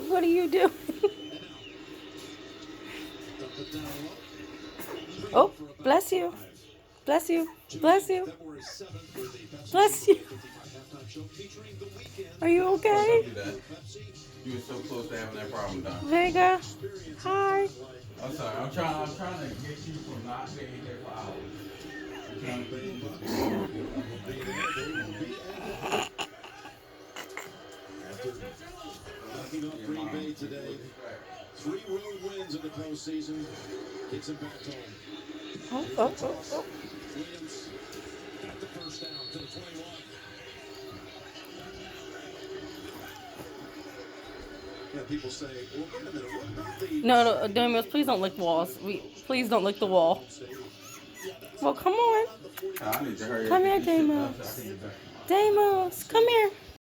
What are you doing? Oh, bless you. Bless you. Bless you. Bless you. Are you okay? You were so close to having that problem done. Vega. Hi. I'm sorry. I'm trying to get you from not being here for hours. I'm trying to get you to be Knocking off Green Bay today. 3 road wins in the postseason. Gets him back home. Oh. Williams got the first down to the 21. Yeah, people say, well, wait a minute, what about the... No, Daniels, please don't lick walls. Please don't lick the wall. Well, come on. I need to hurry up Come and here, get this shit done Damos. so I can get back. Damos, come here.